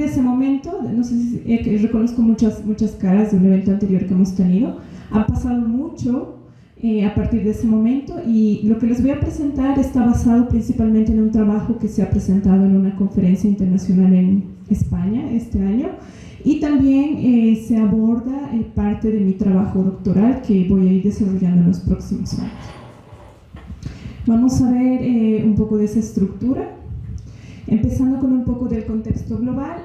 de ese momento, no sé si reconozco muchas caras de un evento anterior que hemos tenido, ha pasado mucho a partir de ese momento, y lo que les voy a presentar está basado principalmente en un trabajo que se ha presentado en una conferencia internacional en España este año, y también se aborda parte de mi trabajo doctoral que voy a ir desarrollando en los próximos años. Vamos a ver un poco de esa estructura. Empezando con un poco del contexto global,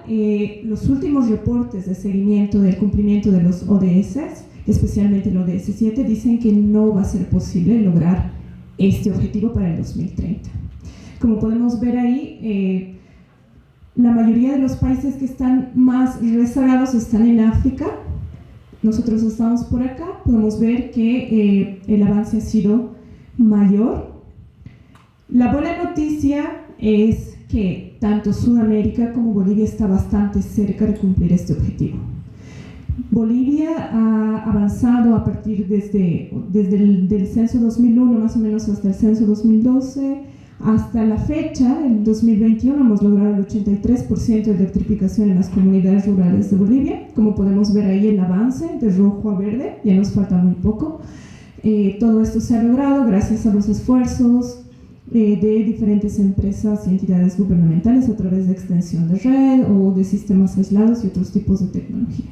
los últimos reportes de seguimiento del cumplimiento de los ODS, especialmente el ODS 7, dicen que no va a ser posible lograr este objetivo para el 2030. Como podemos ver ahí, la mayoría de los países que están más rezagados están en África. Nosotros estamos por acá, podemos ver que el avance ha sido mayor. La buena noticia es que tanto Sudamérica como Bolivia está bastante cerca de cumplir este objetivo. Bolivia ha avanzado a partir del censo 2001 más o menos hasta el censo 2012, hasta la fecha, en 2021 hemos logrado el 83% de electrificación en las comunidades rurales de Bolivia. Como podemos ver ahí el avance de rojo a verde, ya nos falta muy poco. Todo esto se ha logrado gracias a los esfuerzos de diferentes empresas y entidades gubernamentales a través de extensión de red o de sistemas aislados y otros tipos de tecnología.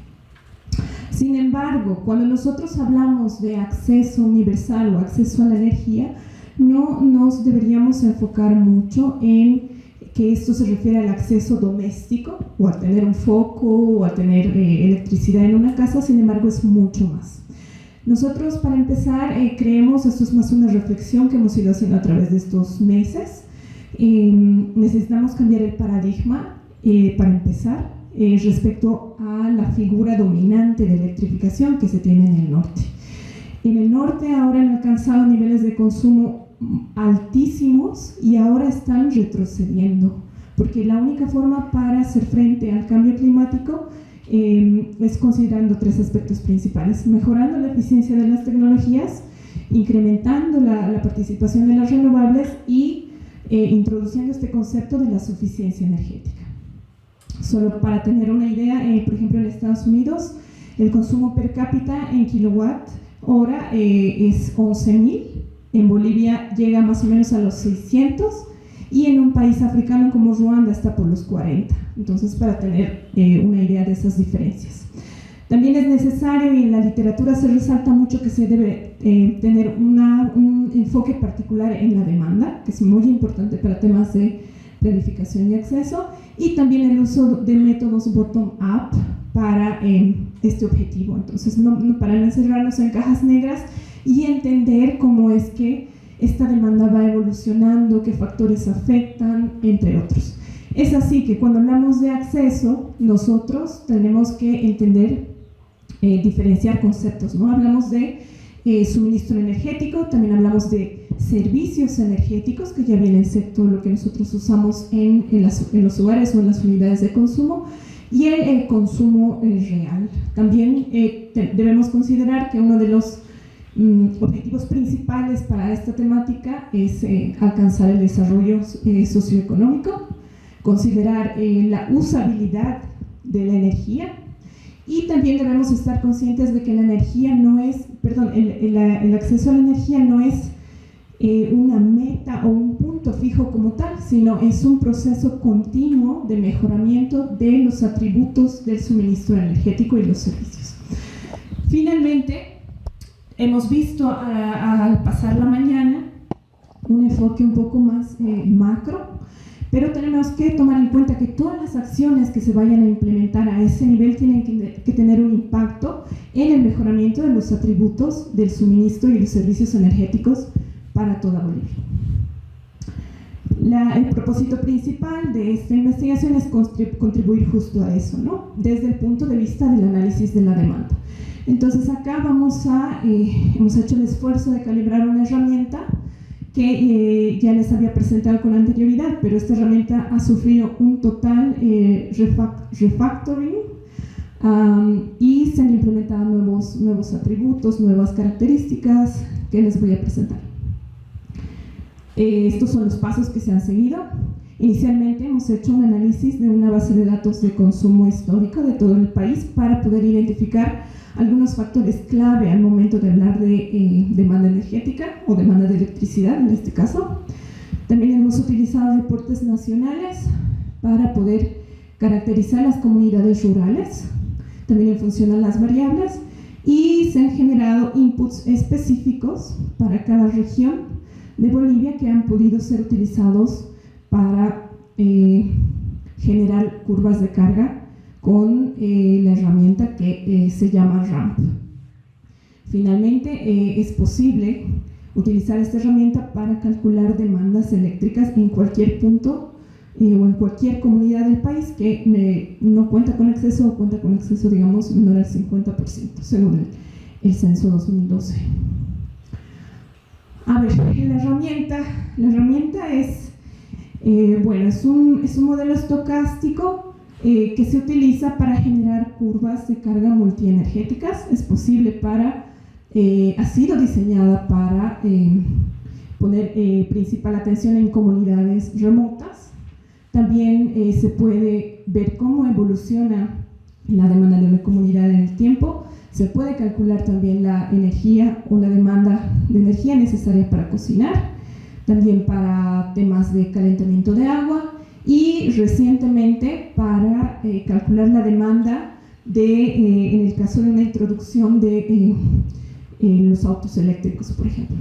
Sin embargo, cuando nosotros hablamos de acceso universal o acceso a la energía, no nos deberíamos enfocar mucho en que esto se refiere al acceso doméstico o a tener un foco o a tener electricidad en una casa. Sin embargo, es mucho más. Nosotros, para empezar, creemos, esto es más una reflexión que hemos ido haciendo a través de estos meses, necesitamos cambiar el paradigma, para empezar, respecto a la figura dominante de electrificación que se tiene en el norte. En el norte ahora han alcanzado niveles de consumo altísimos y ahora están retrocediendo, porque la única forma para hacer frente al cambio climático es considerando tres aspectos principales: mejorando la eficiencia de las tecnologías, incrementando la participación de las renovables y introduciendo este concepto de la suficiencia energética. Solo para tener una idea, por ejemplo en Estados Unidos el consumo per cápita en kilowatt hora es 11.000, en Bolivia llega más o menos a los 600 y en un país africano como Ruanda está por los 40. Entonces, para tener una idea de esas diferencias. También es necesario, y en la literatura se resalta mucho, que se debe tener un enfoque particular en la demanda, que es muy importante para temas de planificación y acceso, y también el uso de métodos bottom-up para este objetivo. Entonces, para no encerrarnos en cajas negras y entender cómo es que esta demanda va evolucionando, qué factores afectan, entre otros. Es así que cuando hablamos de acceso, nosotros tenemos que entender, diferenciar conceptos, ¿no? Hablamos de suministro energético, también hablamos de servicios energéticos, que ya viene a ser todo lo que nosotros usamos en los hogares o en las unidades de consumo, y el consumo real. También debemos considerar que uno de los objetivos principales para esta temática es alcanzar el desarrollo socioeconómico, considerar la usabilidad de la energía, y también debemos estar conscientes de que la energía no es, el acceso a la energía no es una meta o un punto fijo como tal, sino es un proceso continuo de mejoramiento de los atributos del suministro energético y los servicios. Finalmente, hemos visto al pasar la mañana un enfoque un poco más macro, pero tenemos que tomar en cuenta que todas las acciones que se vayan a implementar a ese nivel tienen que tener un impacto en el mejoramiento de los atributos del suministro y los servicios energéticos para toda Bolivia. El propósito principal de esta investigación es contribuir justo a eso, ¿no? Desde el punto de vista del análisis de la demanda. Entonces acá hemos hecho el esfuerzo de calibrar una herramienta que ya les había presentado con anterioridad, pero esta herramienta ha sufrido un total refactoring y se han implementado nuevos atributos, nuevas características que les voy a presentar. Estos son los pasos que se han seguido. Inicialmente hemos hecho un análisis de una base de datos de consumo histórico de todo el país para poder identificar algunos factores clave al momento de hablar de demanda energética o demanda de electricidad en este caso. También hemos utilizado reportes nacionales para poder caracterizar las comunidades rurales, también en función a las variables, y se han generado inputs específicos para cada región de Bolivia que han podido ser utilizados para generar curvas de carga con la herramienta que se llama RAMP. Finalmente, es posible utilizar esta herramienta para calcular demandas eléctricas en cualquier punto o en cualquier comunidad del país que no cuenta con acceso o cuenta con acceso, digamos, menor al 50%, según el censo 2012. A ver, la herramienta es, es un modelo estocástico que se utiliza para generar curvas de carga multienergéticas. Es posible ha sido diseñada para poner principal atención en comunidades remotas. También se puede ver cómo evoluciona la demanda de una comunidad en el tiempo. Se puede calcular también la energía o la demanda de energía necesaria para cocinar, también para temas de calentamiento de agua y recientemente para calcular la demanda en el caso de una introducción de los autos eléctricos, por ejemplo.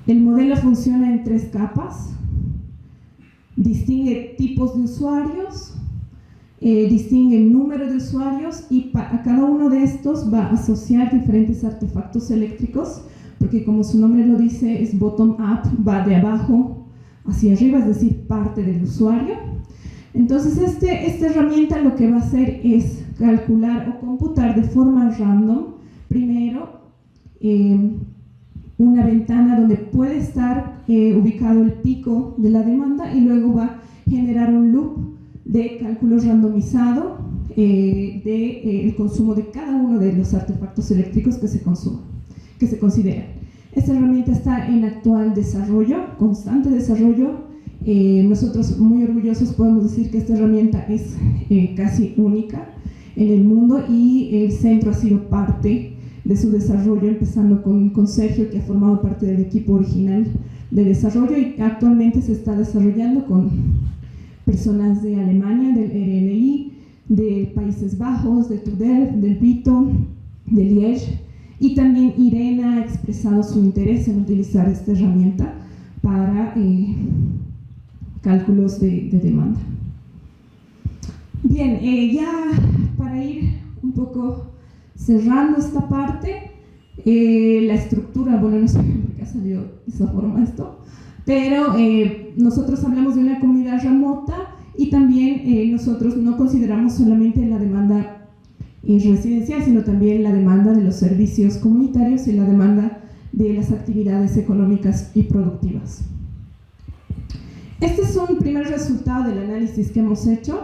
El modelo funciona en 3 capas. Distingue tipos de usuarios, distingue el número de usuarios y a cada uno de estos va a asociar diferentes artefactos eléctricos, porque como su nombre lo dice, es bottom-up, va de abajo hacia arriba, es decir, parte del usuario. Entonces, esta herramienta lo que va a hacer es calcular o computar de forma random, primero, una ventana donde puede estar ubicado el pico de la demanda y luego va a generar un loop de cálculo randomizado del consumo de cada uno de los artefactos eléctricos que se consideran. Esta herramienta está en actual desarrollo, constante desarrollo. Nosotros muy orgullosos podemos decir que esta herramienta es casi única en el mundo y el centro ha sido parte de su desarrollo, empezando con Sergio, que ha formado parte del equipo original de desarrollo y actualmente se está desarrollando con personas de Alemania, del RNI, de Países Bajos, de TUDEL, del Vito, de Liège, y también Irena ha expresado su interés en utilizar esta herramienta para cálculos de demanda. Bien, ya para ir un poco cerrando esta parte, la estructura, bueno, no sé por qué ha salido de esa forma esto, pero nosotros hablamos de una comunidad remota y también nosotros no consideramos solamente la demanda residencial, sino también la demanda de los servicios comunitarios y la demanda de las actividades económicas y productivas. Este es un primer resultado del análisis que hemos hecho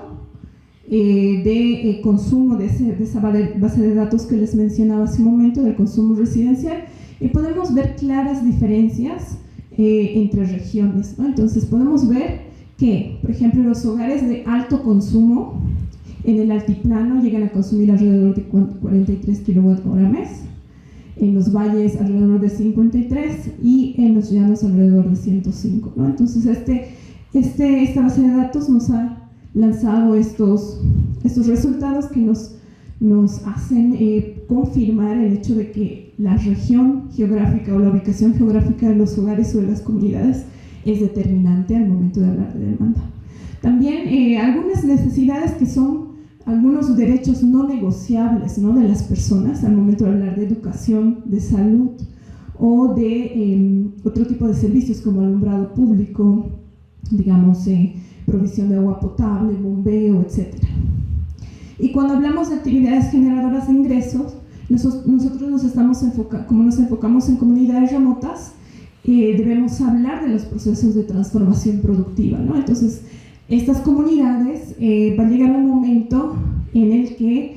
de consumo de esa base de datos que les mencionaba hace un momento, del consumo residencial, y podemos ver claras diferencias entre regiones, ¿no? Entonces podemos ver que, por ejemplo, los hogares de alto consumo en el altiplano llegan a consumir alrededor de 43 kWh mes, en los valles alrededor de 53 y en los llanos alrededor de 105, ¿no? Entonces esta base de datos nos ha lanzado estos resultados que nos hacen confirmar el hecho de que la región geográfica o la ubicación geográfica de los hogares o de las comunidades es determinante al momento de hablar de demanda. También algunas necesidades que son algunos derechos no negociables, ¿no?, de las personas al momento de hablar de educación, de salud o de otro tipo de servicios como alumbrado público, digamos, provisión de agua potable, bombeo, etc. Y cuando hablamos de actividades generadoras de ingresos, nosotros como nos enfocamos en comunidades remotas, debemos hablar de los procesos de transformación productiva, ¿no? Entonces, estas comunidades va a llegar un momento en el que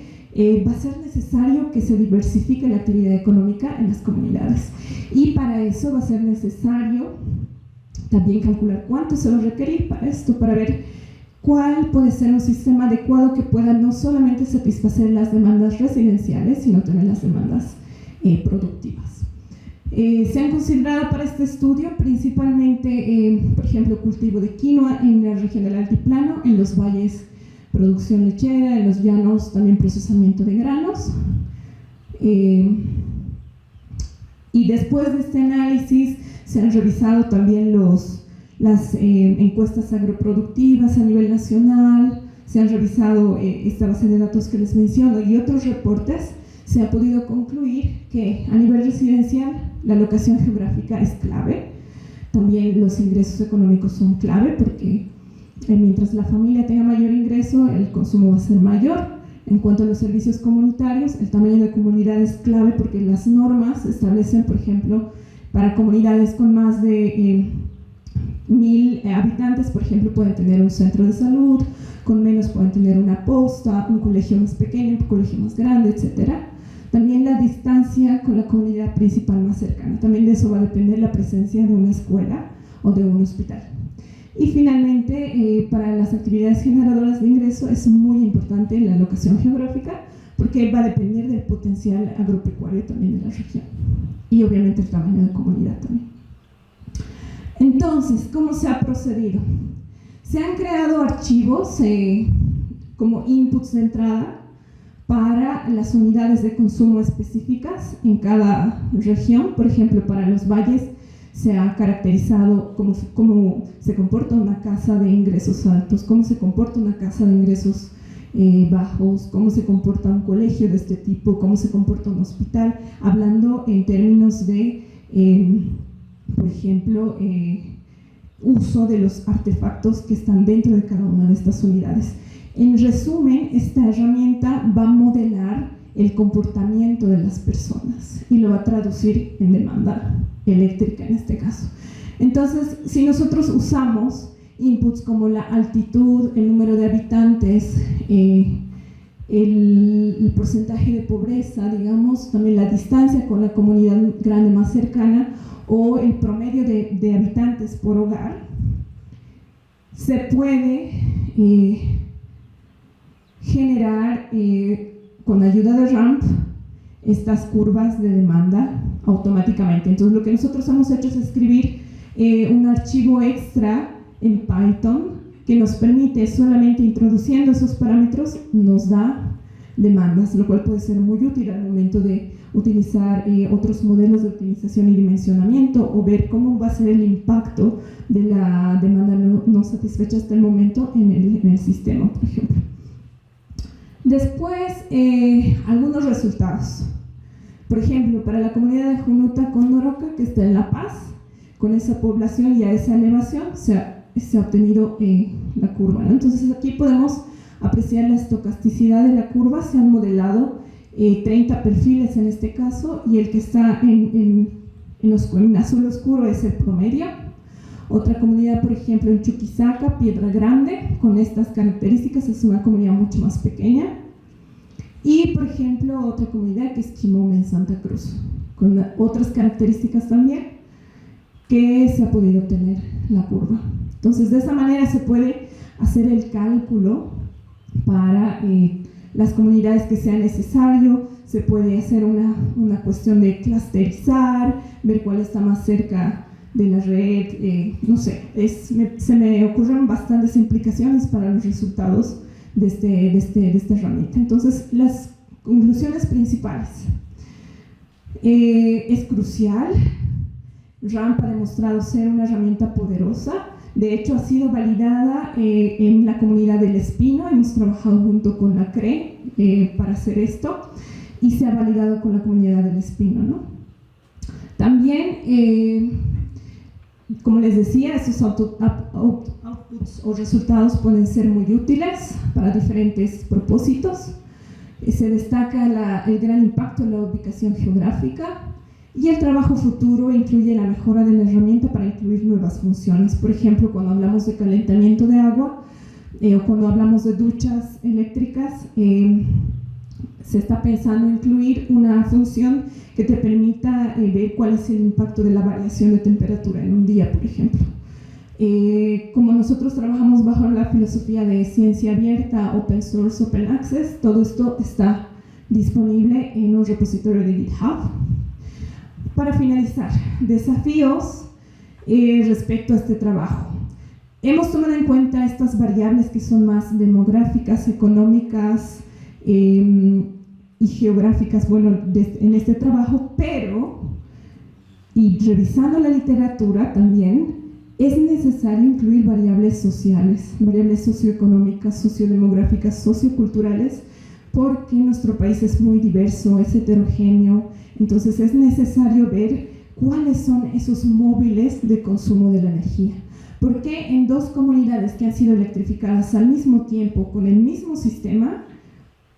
va a ser necesario que se diversifique la actividad económica en las comunidades, y para eso va a ser necesario También calcular cuánto se va a requerir para esto, para ver cuál puede ser un sistema adecuado que pueda no solamente satisfacer las demandas residenciales, sino también las demandas productivas. Se han considerado para este estudio principalmente, por ejemplo, cultivo de quinoa en la región del altiplano, en los valles producción lechera, en los llanos también procesamiento de granos. Y después de este análisis se han revisado también las encuestas agroproductivas a nivel nacional, se han revisado esta base de datos que les menciono y otros reportes. Se ha podido concluir que a nivel residencial la locación geográfica es clave. También los ingresos económicos son clave porque mientras la familia tenga mayor ingreso, el consumo va a ser mayor. En cuanto a los servicios comunitarios, el tamaño de comunidad es clave porque las normas establecen, por ejemplo, para comunidades con más de 1000 habitantes, por ejemplo, pueden tener un centro de salud, con menos pueden tener una posta, un colegio más pequeño, un colegio más grande, etc. También la distancia con la comunidad principal más cercana, también de eso va a depender la presencia de una escuela o de un hospital. Y finalmente, para las actividades generadoras de ingreso es muy importante la locación geográfica porque va a depender del potencial agropecuario también de la región y obviamente el tamaño de comunidad también. Entonces, ¿cómo se ha procedido? Se han creado archivos como inputs de entrada para las unidades de consumo específicas en cada región. Por ejemplo, para los valles se ha caracterizado cómo se comporta una casa de ingresos altos, cómo se comporta una casa de ingresos bajos, cómo se comporta un colegio de este tipo, cómo se comporta un hospital, hablando en términos de, por ejemplo, uso de los artefactos que están dentro de cada una de estas unidades. En resumen, esta herramienta va a modelar el comportamiento de las personas y lo va a traducir en demanda eléctrica en este caso. Entonces, si nosotros usamos inputs como la altitud, el número de habitantes, el porcentaje de pobreza, digamos, también la distancia con la comunidad grande más cercana o el promedio de habitantes por hogar, se puede generar con ayuda de RAMP estas curvas de demanda automáticamente. Entonces lo que nosotros hemos hecho es escribir un archivo extra en Python que nos permite, solamente introduciendo esos parámetros, nos da demandas, lo cual puede ser muy útil al momento de utilizar otros modelos de optimización y dimensionamiento o ver cómo va a ser el impacto de la demanda no satisfecha hasta el momento en el sistema, por ejemplo. Después, algunos resultados. Por ejemplo, para la comunidad de Junuta Condoroca, que está en La Paz, con esa población y a esa elevación, se ha obtenido la curva, ¿no? Entonces aquí podemos apreciar la estocasticidad de la curva. Se han modelado 30 perfiles en este caso, y el que está en azul oscuro es el promedio. Otra comunidad, por ejemplo, en Chuquisaca, Piedra Grande, con estas características, es una comunidad mucho más pequeña. Y, por ejemplo, otra comunidad que es Chimome en Santa Cruz, con otras características también, que se ha podido obtener la curva. Entonces, de esa manera se puede hacer el cálculo para las comunidades que sea necesario. Se puede hacer una cuestión de clusterizar, ver cuál está más cerca de la red, no sé, se me ocurren bastantes implicaciones para los resultados de esta herramienta. Entonces, las conclusiones principales. Es crucial. RAMP ha demostrado ser una herramienta poderosa. De hecho, ha sido validada en la comunidad del Espino. Hemos trabajado junto con la CRE para hacer esto, y se ha validado con la comunidad del Espino, ¿no? También, como les decía, estos outputs o resultados pueden ser muy útiles para diferentes propósitos. Se destaca el gran impacto en la ubicación geográfica, y el trabajo futuro incluye la mejora de la herramienta para incluir nuevas funciones. Por ejemplo, cuando hablamos de calentamiento de agua o cuando hablamos de duchas eléctricas, se está pensando incluir una función que te permita ver cuál es el impacto de la variación de temperatura en un día, por ejemplo. Como nosotros trabajamos bajo la filosofía de ciencia abierta, open source, open access, todo esto está disponible en un repositorio de GitHub. Para finalizar, desafíos respecto a este trabajo. Hemos tomado en cuenta estas variables que son más demográficas, económicas y geográficas, bueno, en este trabajo, pero, y revisando la literatura también, es necesario incluir variables sociales, variables socioeconómicas, sociodemográficas, socioculturales, porque nuestro país es muy diverso, es heterogéneo, entonces es necesario ver cuáles son esos móviles de consumo de la energía. Porque en dos comunidades que han sido electrificadas al mismo tiempo, con el mismo sistema,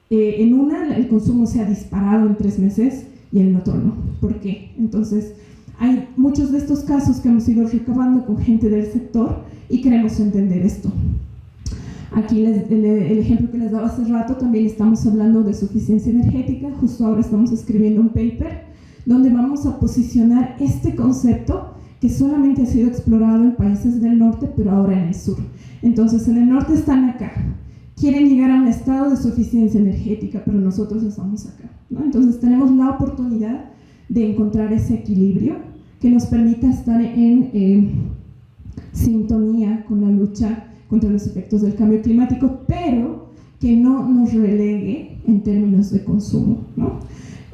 en una el consumo se ha disparado en 3 meses y en el otro no. ¿Por qué? Entonces, hay muchos de estos casos que hemos ido recabando con gente del sector y queremos entender esto. Aquí el ejemplo que les daba hace rato, también estamos hablando de suficiencia energética. Justo ahora estamos escribiendo un paper donde vamos a posicionar este concepto que solamente ha sido explorado en países del norte, pero ahora en el sur. Entonces, en el norte están acá, quieren llegar a un estado de suficiencia energética, pero nosotros estamos acá, ¿no? Entonces, tenemos la oportunidad de encontrar ese equilibrio que nos permita estar en sintonía con la lucha contra los efectos del cambio climático, pero que no nos relegue en términos de consumo, ¿no?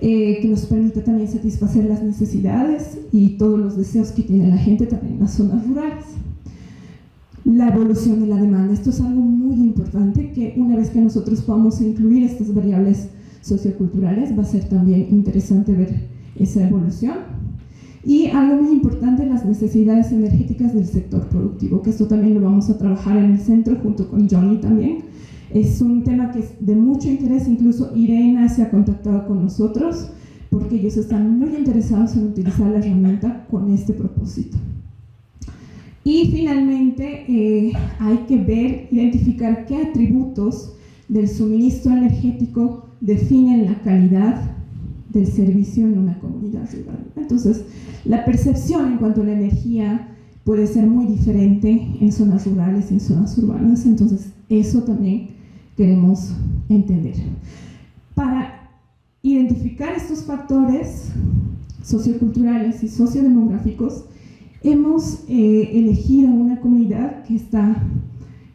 Que nos permita también satisfacer las necesidades y todos los deseos que tiene la gente también en las zonas rurales. La evolución de la demanda, esto es algo muy importante, que una vez que nosotros podamos incluir estas variables socioculturales, va a ser también interesante ver esa evolución. Y algo muy importante, las necesidades energéticas del sector productivo, que esto también lo vamos a trabajar en el centro junto con Johnny también. Es un tema que es de mucho interés, incluso Irena se ha contactado con nosotros porque ellos están muy interesados en utilizar la herramienta con este propósito. Y finalmente hay que ver, identificar qué atributos del suministro energético definen la calidad del servicio en una comunidad rural. Entonces, la percepción en cuanto a la energía puede ser muy diferente en zonas rurales y en zonas urbanas, entonces eso también queremos entender. Para identificar estos factores socioculturales y sociodemográficos, hemos elegido una comunidad que está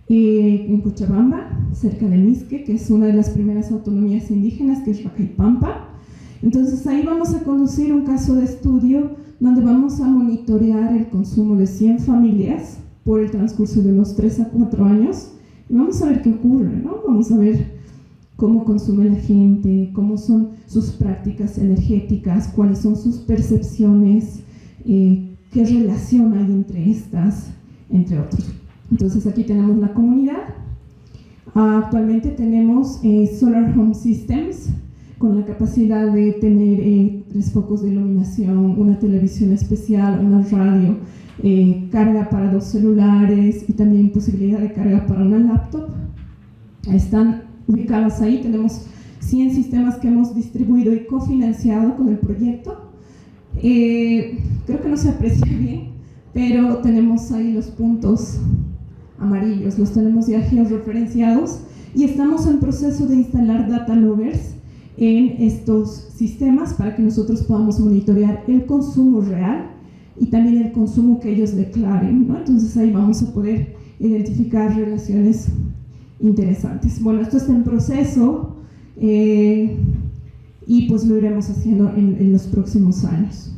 en Cochabamba, cerca de Misque, que es una de las primeras autonomías indígenas, que es Racaipampa. Entonces ahí vamos a conducir un caso de estudio donde vamos a monitorear el consumo de 100 familias por el transcurso de unos 3 a 4 años y vamos a ver qué ocurre, ¿no? Vamos a ver cómo consume la gente, cómo son sus prácticas energéticas, cuáles son sus percepciones, qué relación hay entre estas, entre otros. Entonces aquí tenemos la comunidad. Actualmente tenemos Solar Home Systems, con la capacidad de tener 3 focos de iluminación, una televisión especial, una radio, carga para 2 celulares y también posibilidad de carga para una laptop. Están ubicadas ahí, tenemos 100 sistemas que hemos distribuido y cofinanciado con el proyecto. Creo que no se aprecia bien, pero tenemos ahí los puntos amarillos, los tenemos ya georreferenciados y estamos en proceso de instalar data loggers en estos sistemas para que nosotros podamos monitorear el consumo real y también el consumo que ellos declaren, ¿no? Entonces ahí vamos a poder identificar relaciones interesantes. Bueno, esto está en proceso y pues lo iremos haciendo en los próximos años.